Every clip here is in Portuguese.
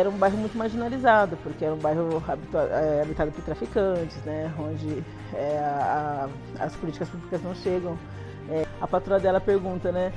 era um bairro muito marginalizado, porque era um bairro habitado por traficantes, né, onde as políticas públicas não chegam. A patroa dela pergunta, né,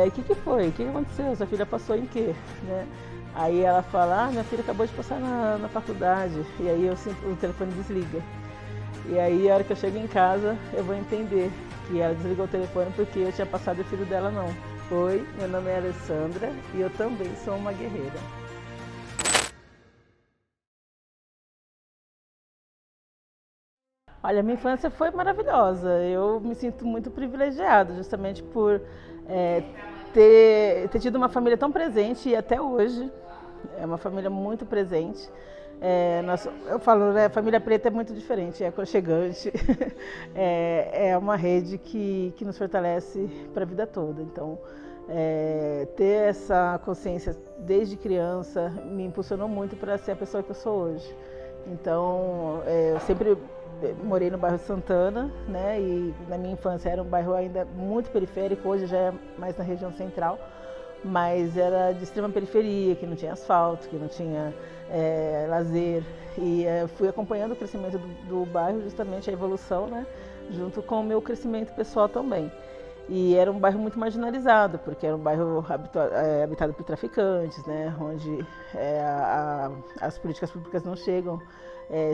o que foi? O que aconteceu? Sua filha passou em quê? Né? Aí ela fala, minha filha acabou de passar na faculdade. E aí o telefone desliga. E aí a hora que eu chego em casa, eu vou entender que ela desligou o telefone porque eu tinha passado e o filho dela não. Oi, meu nome é Alessandra e eu também sou uma guerreira. Olha, minha infância foi maravilhosa. Eu me sinto muito privilegiada, justamente por ter tido uma família tão presente e até hoje é uma família muito presente. Eu falo, né, a família preta é muito diferente, é aconchegante, é uma rede que nos fortalece para a vida toda. Então, ter essa consciência desde criança me impulsionou muito para ser a pessoa que eu sou hoje. Então, eu sempre morei no bairro Santana, né? E na minha infância era um bairro ainda muito periférico, hoje já é mais na região central, mas era de extrema periferia, que não tinha asfalto, que não tinha lazer. E fui acompanhando o crescimento do bairro, justamente a evolução, né? Junto com o meu crescimento pessoal também. E era um bairro muito marginalizado, porque era um bairro habitado por traficantes, né? Onde as políticas públicas não chegam,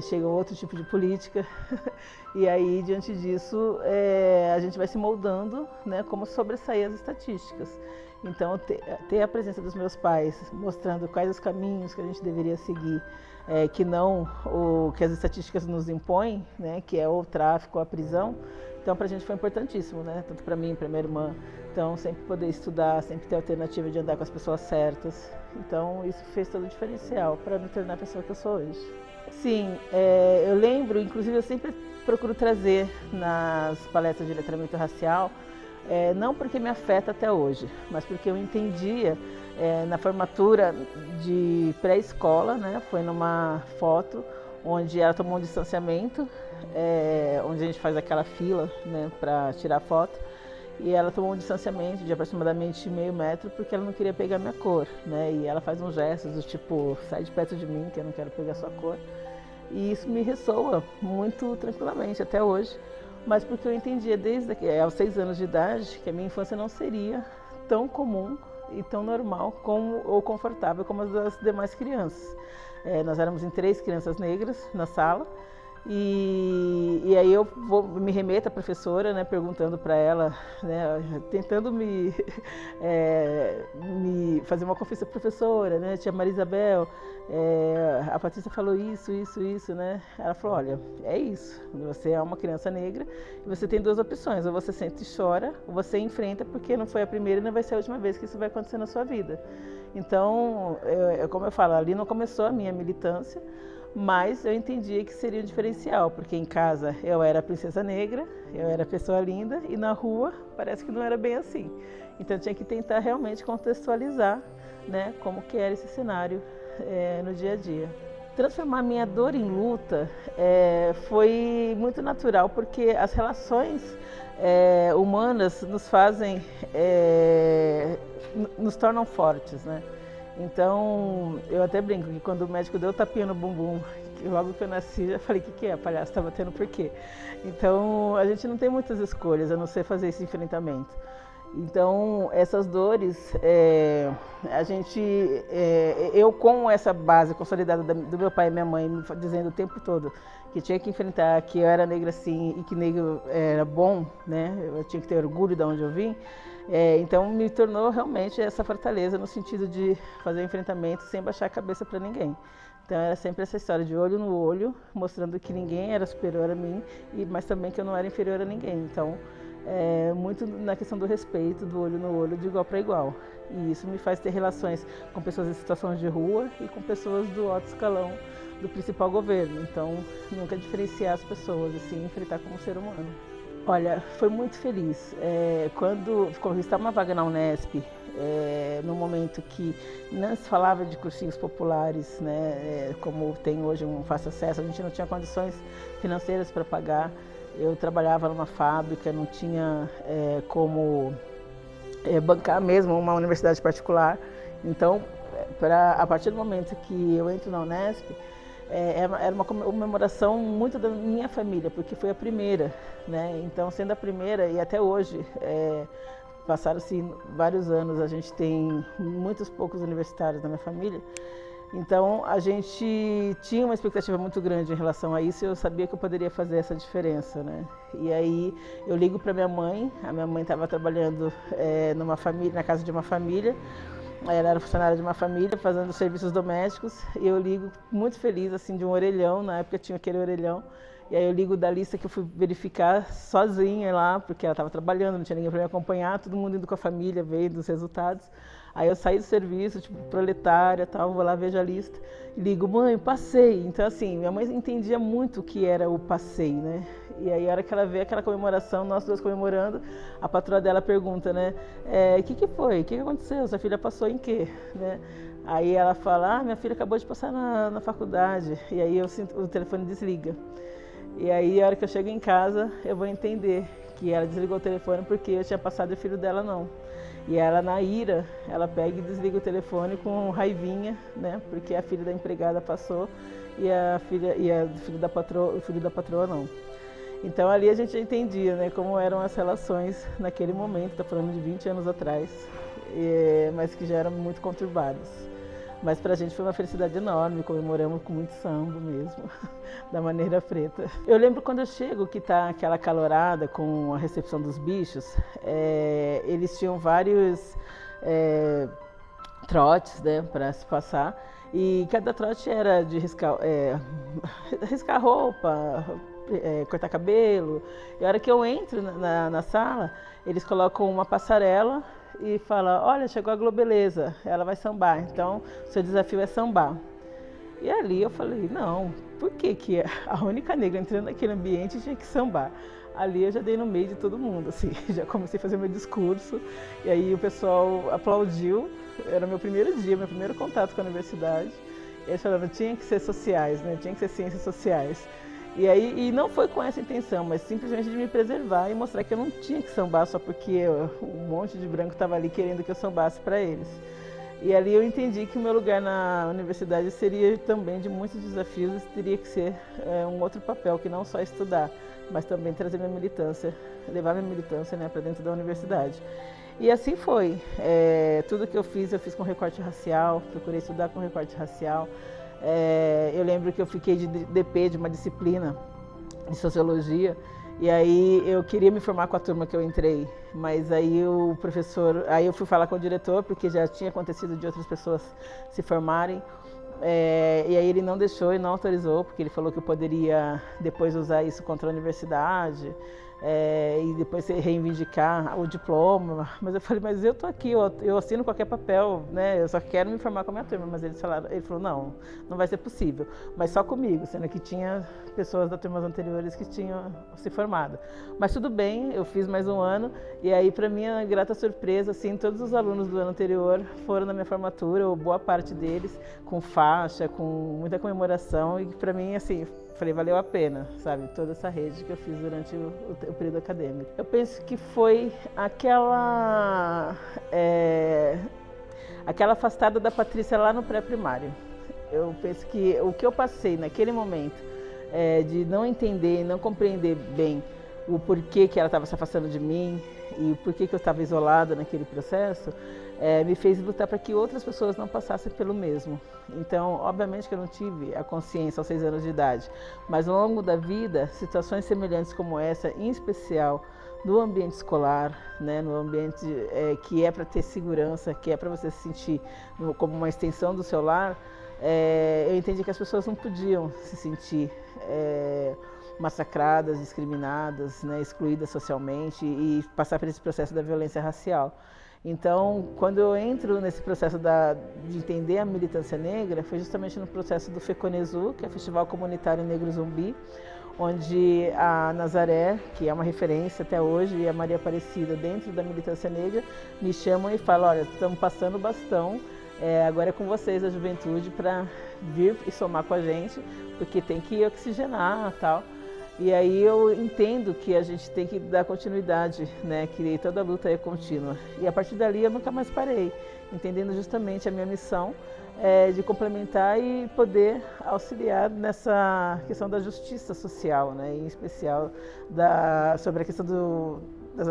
chega outro tipo de política. E aí, diante disso, a gente vai se moldando, né? Como sobressair as estatísticas. Então, ter a presença dos meus pais, mostrando quais os caminhos que a gente deveria seguir, que não o que as estatísticas nos impõem, né? Que é o tráfico, a prisão. Então, para a gente foi importantíssimo, né? Tanto para mim, para minha irmã. Então, sempre poder estudar, sempre ter a alternativa de andar com as pessoas certas. Então, isso fez todo o diferencial para me tornar a pessoa que eu sou hoje. Sim, eu lembro, inclusive eu sempre procuro trazer nas palestras de letramento racial, não porque me afeta até hoje, mas porque eu entendia na formatura de pré-escola, né? Foi numa foto onde ela tomou um distanciamento, onde a gente faz aquela fila, né, para tirar foto, e ela tomou um distanciamento de aproximadamente meio metro porque ela não queria pegar minha cor, né? E ela faz uns gestos do tipo, sai de perto de mim que eu não quero pegar sua cor. E isso me ressoa muito tranquilamente até hoje, mas porque eu entendia desde aos 6 anos de idade que a minha infância não seria tão comum e tão normal ou confortável como as das demais crianças. Nós éramos em 3 crianças negras na sala. E aí eu me remeto à professora, né, perguntando para ela, né, tentando me fazer uma confiança professora, né, tia Maria Isabel, a Patrícia falou isso, né, ela falou, olha, é isso, você é uma criança negra e você tem 2 opções, ou você sente e chora, ou você enfrenta porque não foi a primeira e não vai ser a última vez que isso vai acontecer na sua vida. Então, como eu falo, ali não começou a minha militância, mas eu entendia que seria um diferencial, porque em casa eu era a princesa negra, eu era a pessoa linda, e na rua parece que não era bem assim. Então eu tinha que tentar realmente contextualizar, né, como que era esse cenário no dia a dia. Transformar minha dor em luta foi muito natural, porque as relações humanas nos fazem, nos tornam fortes, né? Então, eu até brinco que quando o médico deu o tapinha no bumbum, logo que eu nasci, já falei, o que é? Palhaço, tá batendo por quê? Então, a gente não tem muitas escolhas, a não ser fazer esse enfrentamento. Então, essas dores, eu com essa base consolidada do meu pai e minha mãe, me dizendo o tempo todo que tinha que enfrentar, que eu era negra sim e que negro era bom, né? Eu tinha que ter orgulho de onde eu vim. Então me tornou realmente essa fortaleza no sentido de fazer o enfrentamento sem baixar a cabeça para ninguém. Então era sempre essa história de olho no olho, mostrando que ninguém era superior a mim, mas também que eu não era inferior a ninguém. Então, muito na questão do respeito, do olho no olho, de igual para igual. E isso me faz ter relações com pessoas em situações de rua e com pessoas do alto escalão do principal governo. Então, nunca diferenciar as pessoas, assim, enfrentar como ser humano. Olha, foi muito feliz. Quando conquistar uma vaga na Unesp, no momento que não se falava de cursinhos populares, né, como tem hoje um fácil acesso, a gente não tinha condições financeiras para pagar. Eu trabalhava numa fábrica, não tinha como bancar mesmo uma universidade particular. Então, a partir do momento que eu entro na Unesp, era uma comemoração muito da minha família, porque foi a primeira, né? Então, sendo a primeira, e até hoje, passaram-se vários anos, a gente tem muitos poucos universitários na minha família, então a gente tinha uma expectativa muito grande em relação a isso e eu sabia que eu poderia fazer essa diferença, né? E aí eu ligo para minha mãe, a minha mãe estava trabalhando numa família, na casa de uma família, ela era funcionária de uma família, fazendo serviços domésticos, e eu ligo muito feliz, assim, de um orelhão, na época tinha aquele orelhão, e aí eu ligo da lista que eu fui verificar sozinha lá, porque ela estava trabalhando, não tinha ninguém para me acompanhar, todo mundo indo com a família, vendo os resultados. Aí eu saí do serviço, tipo, proletária, tal, vou lá, vejo a lista, e ligo, mãe, passei. Então, assim, minha mãe entendia muito o que era o passei, né? E aí, a hora que ela vê aquela comemoração, nós dois comemorando, a patroa dela pergunta, né? O que foi? O que aconteceu? Sua filha passou em quê? Né? Aí ela fala, minha filha acabou de passar na faculdade. E aí eu sinto, o telefone desliga. E aí, a hora que eu chego em casa, eu vou entender que ela desligou o telefone porque eu tinha passado e o filho dela não. E ela, na ira, ela pega e desliga o telefone com raivinha, né? Porque a filha da empregada passou e o filho da patroa não. Então ali a gente já entendia, né, como eram as relações naquele momento, tá falando de 20 anos atrás, mas que já eram muito conturbadas. Mas pra gente foi uma felicidade enorme, comemoramos com muito samba mesmo, da maneira preta. Eu lembro quando eu chego, que tá aquela calorada com a recepção dos bichos, eles tinham vários trotes, né, para se passar, e cada trote era de riscar roupa, cortar cabelo. E a hora que eu entro na sala, eles colocam uma passarela e falam, olha, chegou a Globeleza, ela vai sambar, então seu desafio é sambar. E ali eu falei, não, por que a única negra entrando naquele ambiente tinha que sambar? Ali eu já dei no meio de todo mundo, assim, já comecei a fazer meu discurso, e aí o pessoal aplaudiu, era meu primeiro dia, meu primeiro contato com a universidade, e eles falaram, tinha que ser sociais, né, tinha que ser ciências sociais. E não foi com essa intenção, mas simplesmente de me preservar e mostrar que eu não tinha que sambar só porque um monte de branco estava ali querendo que eu sambasse para eles. E ali eu entendi que o meu lugar na universidade seria também de muitos desafios e teria que ser um outro papel, que não só estudar, mas também trazer minha militância, levar minha militância, né, para dentro da universidade. E assim foi. Tudo que eu fiz com recorte racial, procurei estudar com recorte racial. Eu lembro que eu fiquei de DP de uma disciplina de sociologia e aí eu queria me formar com a turma que eu entrei, mas aí eu fui falar com o diretor porque já tinha acontecido de outras pessoas se formarem, e aí ele não deixou e não autorizou porque ele falou que eu poderia depois usar isso contra a universidade. E depois reivindicar o diploma, mas eu falei, mas eu tô aqui, eu assino qualquer papel, né? Eu só quero me formar com a minha turma, mas ele falou, não vai ser possível, mas só comigo, sendo que tinha pessoas das turmas anteriores que tinham se formado. Mas tudo bem, eu fiz mais um ano, e aí para minha grata surpresa, assim, todos os alunos do ano anterior foram na minha formatura, ou boa parte deles, com faixa, com muita comemoração, e para mim, assim, falei, valeu a pena, sabe, toda essa rede que eu fiz durante o período acadêmico. Eu penso que foi aquela afastada da Patrícia lá no pré-primário. Eu penso que o que eu passei naquele momento, de não entender, não compreender bem o porquê que ela estava se afastando de mim e o porquê que eu estava isolada naquele processo, me fez lutar para que outras pessoas não passassem pelo mesmo. Então, obviamente que eu não tive a consciência aos 6 anos de idade, mas ao longo da vida, situações semelhantes como essa, em especial no ambiente escolar, né, no ambiente que é para ter segurança, que é para você se sentir como uma extensão do seu lar, eu entendi que as pessoas não podiam se sentir massacradas, discriminadas, né, excluídas socialmente e passar por esse processo da violência racial. Então, quando eu entro nesse processo de entender a militância negra, foi justamente no processo do FECONESU, que é o Festival Comunitário Negro Zumbi, onde a Nazaré, que é uma referência até hoje, e a Maria Aparecida dentro da militância negra, me chamam e falam, olha, estamos passando o bastão, agora é com vocês, a juventude, para vir e somar com a gente, porque tem que oxigenar e tal. E aí eu entendo que a gente tem que dar continuidade, né? Que toda luta é contínua. E a partir dali eu nunca mais parei, entendendo justamente a minha missão de complementar e poder auxiliar nessa questão da justiça social, né? Em especial sobre a questão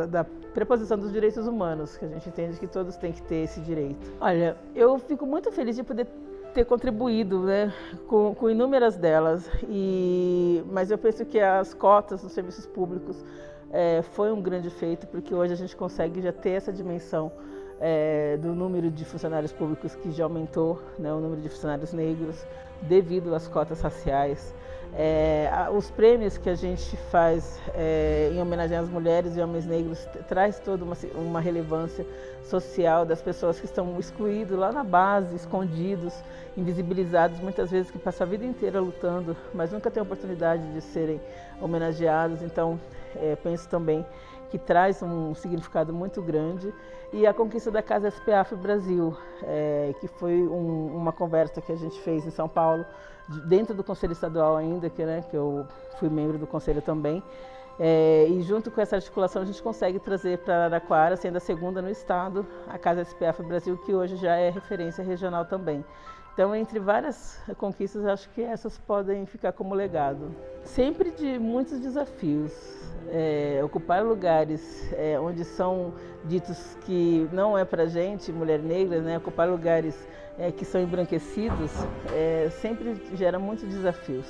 da preposição dos direitos humanos, que a gente entende que todos têm que ter esse direito. Olha, eu fico muito feliz de poder ter contribuído, né, com inúmeras delas, mas eu penso que as cotas nos serviços públicos foi um grande feito, porque hoje a gente consegue já ter essa dimensão do número de funcionários públicos que já aumentou, né, o número de funcionários negros devido às cotas raciais. Os prêmios que a gente faz em homenagem às mulheres e homens negros traz toda uma relevância social das pessoas que estão excluídos lá na base, escondidos, invisibilizados, muitas vezes que passam a vida inteira lutando, mas nunca têm a oportunidade de serem homenageados. Então, penso também que traz um significado muito grande. E a conquista da Casa SPAF Brasil, que foi uma conversa que a gente fez em São Paulo, dentro do Conselho Estadual ainda, que eu fui membro do Conselho também. E junto com essa articulação a gente consegue trazer para Araraquara, sendo a segunda no estado, a Casa SPAF Brasil, que hoje já é referência regional também. Então, entre várias conquistas, acho que essas podem ficar como legado. Sempre de muitos desafios. Ocupar lugares onde são ditos que não é para gente, mulher negra, né? Ocupar lugares que são embranquecidos, sempre gera muitos desafios.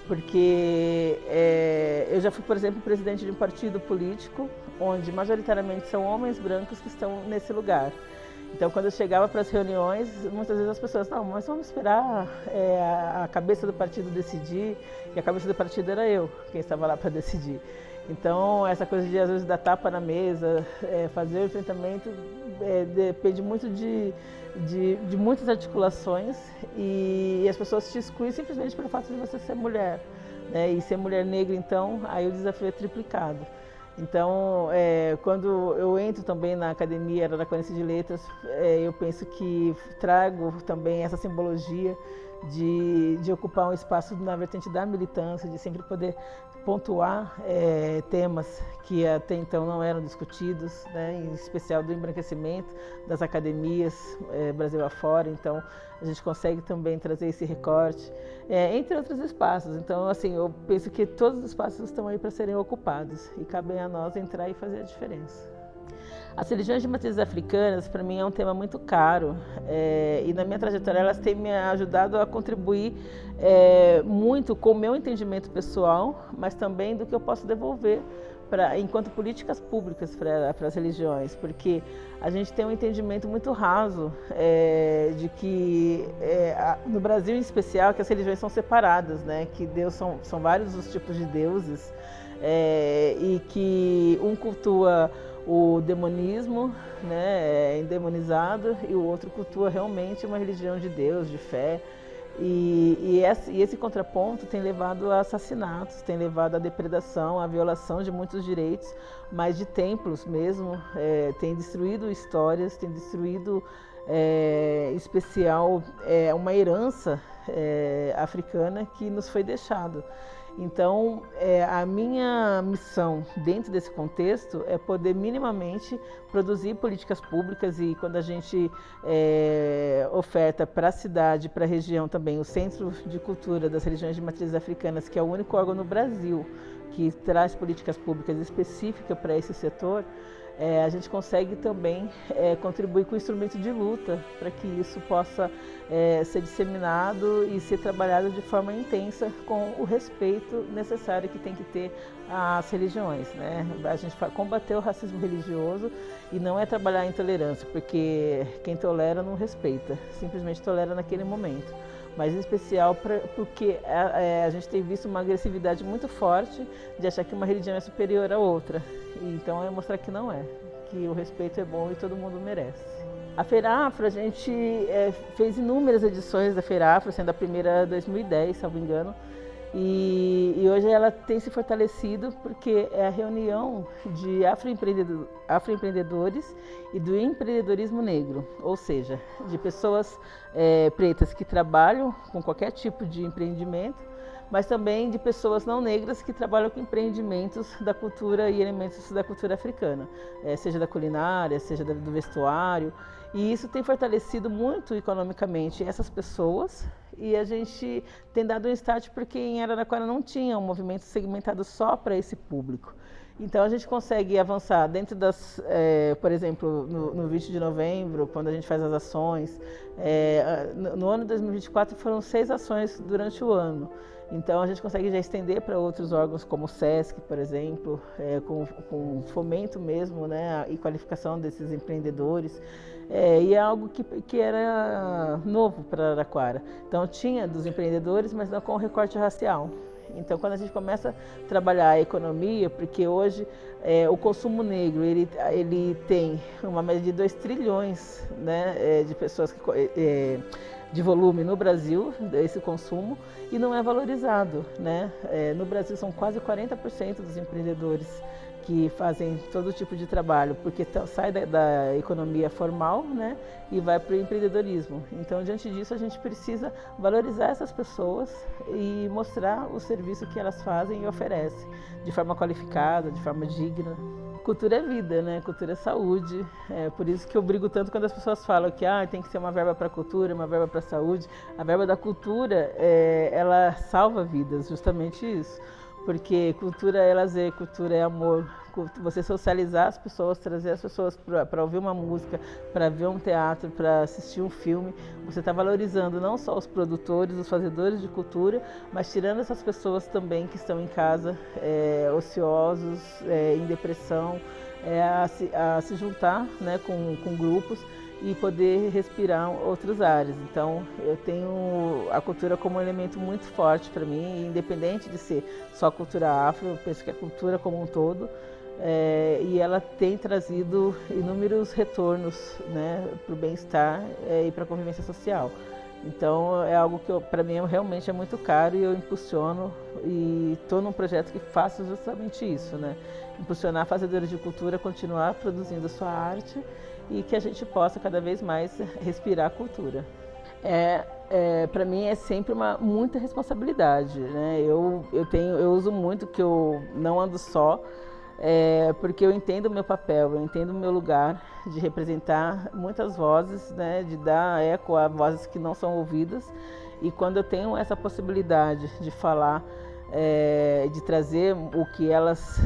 Porque eu já fui, por exemplo, presidente de um partido político, onde majoritariamente são homens brancos que estão nesse lugar. Então, quando eu chegava para as reuniões, muitas vezes as pessoas, não, mas vamos esperar a cabeça do partido decidir, e a cabeça do partido era eu, quem estava lá para decidir. Então, essa coisa de, às vezes, dar tapa na mesa, fazer o enfrentamento, depende muito de muitas articulações, e as pessoas te excluem simplesmente pelo fato de você ser mulher, né? E ser mulher negra, então, aí o desafio é triplicado. Então, quando eu entro também na Academia Araraquarense de Letras, eu penso que trago também essa simbologia de ocupar um espaço na vertente da militância, de sempre poder pontuar temas que até então não eram discutidos, né, em especial do embranquecimento das academias Brasil afora. Então, a gente consegue também trazer esse recorte, entre outros espaços. Então, assim, eu penso que todos os espaços estão aí para serem ocupados e cabe a nós entrar e fazer a diferença. As religiões de matrizes africanas, para mim, é um tema muito caro, e na minha trajetória elas têm me ajudado a contribuir muito com o meu entendimento pessoal, mas também do que eu posso devolver enquanto políticas públicas para as religiões, porque a gente tem um entendimento muito raso de que, no Brasil em especial, que as religiões são separadas, né? Que Deus são vários os tipos de deuses, e que um cultua o demonismo, né, endemonizado, e o outro cultua realmente uma religião de Deus, de fé. E esse contraponto tem levado a assassinatos, tem levado à depredação, à violação de muitos direitos, mas de templos mesmo, tem destruído histórias, tem destruído, em especial, uma herança africana que nos foi deixado. Então, a minha missão dentro desse contexto é poder minimamente produzir políticas públicas, e quando a gente oferta para a cidade, para a região também, o Centro de Cultura das Religiões de Matrizes Africanas, que é o único órgão no Brasil que traz políticas públicas específicas para esse setor, a gente consegue também contribuir com o instrumento de luta para que isso possa ser disseminado e ser trabalhado de forma intensa, com o respeito necessário que tem que ter às religiões, né? A gente combater o racismo religioso e não é trabalhar a intolerância, porque quem tolera não respeita, simplesmente tolera naquele momento. Mas em especial porque a gente tem visto uma agressividade muito forte de achar que uma religião é superior à outra. Então é mostrar que não é, que o respeito é bom e todo mundo merece. A Feira Afro, a gente fez inúmeras edições da Feira Afro, sendo a primeira 2010, salvo engano. E hoje ela tem se fortalecido porque é a reunião de afroempreendedores e do empreendedorismo negro, ou seja, de pessoas pretas que trabalham com qualquer tipo de empreendimento, mas também de pessoas não negras que trabalham com empreendimentos da cultura e elementos da cultura africana, seja da culinária, seja do vestuário, e isso tem fortalecido muito economicamente essas pessoas, e a gente tem dado um start porque em Araraquara não tinha um movimento segmentado só para esse público. Então a gente consegue avançar dentro das, por exemplo, no 20 de novembro, quando a gente faz as ações, no ano de 2024 foram 6 ações durante o ano. Então a gente consegue já estender para outros órgãos como o SESC, por exemplo, com fomento mesmo, né, e qualificação desses empreendedores. E é algo que era novo para Araraquara. Então tinha dos empreendedores, mas não com recorte racial. Então, quando a gente começa a trabalhar a economia, porque hoje o consumo negro ele tem uma média de 2 trilhões, né, de pessoas de volume no Brasil, esse consumo, e não é valorizado, né? No Brasil são quase 40% dos empreendedores que fazem todo tipo de trabalho, porque sai da economia formal, né, e vai para o empreendedorismo. Então, diante disso, a gente precisa valorizar essas pessoas e mostrar o serviço que elas fazem e oferecem, de forma qualificada, de forma digna. Cultura é vida, né? Cultura é saúde. Por isso que eu brigo tanto quando as pessoas falam que tem que ser uma verba para a cultura, uma verba para a saúde. A verba da cultura, ela salva vidas, justamente isso. Porque cultura é lazer, cultura é amor. Você socializar as pessoas, trazer as pessoas para ouvir uma música, para ver um teatro, para assistir um filme, você está valorizando não só os produtores, os fazedores de cultura, mas tirando essas pessoas também que estão em casa, ociosos, em depressão, a se juntar, né, com grupos e poder respirar outros ares. Então, eu tenho a cultura como um elemento muito forte para mim, independente de ser só cultura afro, eu penso que a cultura como um todo, e ela tem trazido inúmeros retornos, né, para o bem-estar e para a convivência social. Então, é algo que para mim realmente é muito caro e eu impulsiono e estou num projeto que faça justamente isso, né? Impulsionar fazedores de cultura a continuar produzindo sua arte e que a gente possa cada vez mais respirar a cultura. Para mim é sempre muita responsabilidade, né? Eu uso muito que eu não ando só, porque eu entendo o meu papel, eu entendo o meu lugar de representar muitas vozes, né? De dar eco a vozes que não são ouvidas, e quando eu tenho essa possibilidade de falar, de trazer o que elas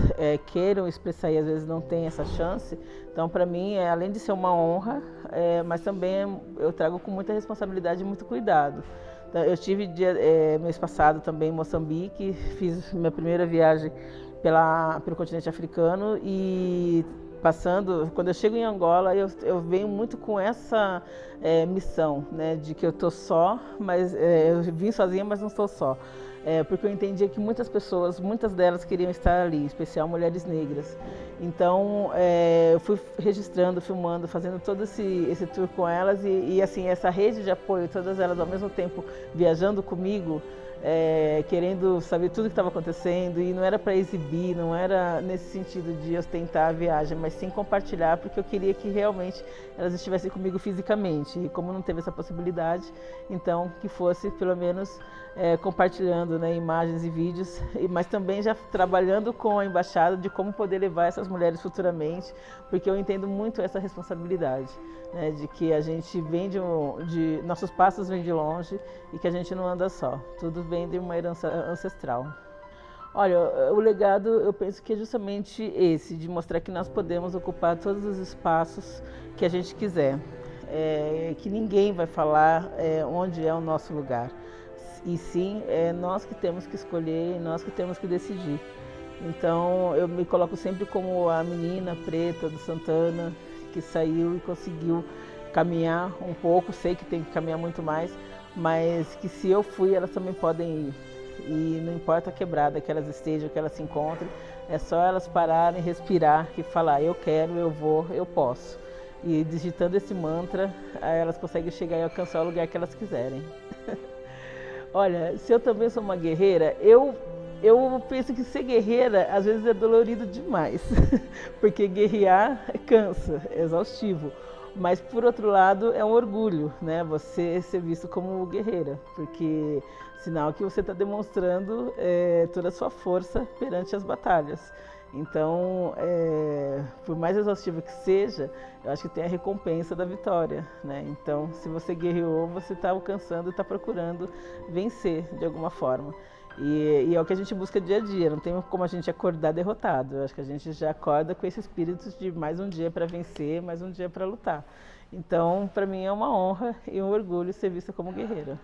queiram expressar e às vezes não tem essa chance, então para mim além de ser uma honra, mas também eu trago com muita responsabilidade e muito cuidado. Então, eu estive mês passado também em Moçambique, fiz minha primeira viagem pelo continente africano e quando eu chego em Angola, eu venho muito com essa missão, né, de que eu estou só, mas eu vim sozinha, mas não estou só. Porque eu entendia que muitas pessoas, muitas delas queriam estar ali, em especial mulheres negras. Então, eu fui registrando, filmando, fazendo todo esse tour com elas e assim, essa rede de apoio, todas elas ao mesmo tempo viajando comigo, querendo saber tudo o que estava acontecendo, e não era para exibir, não era nesse sentido de ostentar a viagem, mas sim compartilhar, porque eu queria que realmente elas estivessem comigo fisicamente, e como não teve essa possibilidade, então que fosse pelo menos compartilhando, né, imagens e vídeos, mas também já trabalhando com a embaixada de como poder levar essas mulheres futuramente, porque eu entendo muito essa responsabilidade, né, de que a gente nossos passos vêm de longe e que a gente não anda só, tudo vem de uma herança ancestral. Olha, o legado eu penso que é justamente esse, de mostrar que nós podemos ocupar todos os espaços que a gente quiser, que ninguém vai falar onde é o nosso lugar. E sim, é nós que temos que escolher, nós que temos que decidir. Então eu me coloco sempre como a menina preta do Santana, que saiu e conseguiu caminhar um pouco, sei que tem que caminhar muito mais, mas que se eu fui, elas também podem ir. E não importa a quebrada que elas estejam, que elas se encontrem, é só elas pararem, respirar e falar, eu quero, eu vou, eu posso. E digitando esse mantra, elas conseguem chegar e alcançar o lugar que elas quiserem. Olha, se eu também sou uma guerreira, eu penso que ser guerreira às vezes é dolorido demais, porque guerrear cansa, é exaustivo. Mas, por outro lado, é um orgulho, né? Você ser visto como guerreira, porque sinal que você está demonstrando toda a sua força perante as batalhas. Então, por mais exaustivo que seja, eu acho que tem a recompensa da vitória, né? Então, se você guerreou, você está alcançando, está procurando vencer de alguma forma. E é o que a gente busca dia a dia, não tem como a gente acordar derrotado. Eu acho que a gente já acorda com esse espírito de mais um dia para vencer, mais um dia para lutar. Então, para mim é uma honra e um orgulho ser vista como guerreira.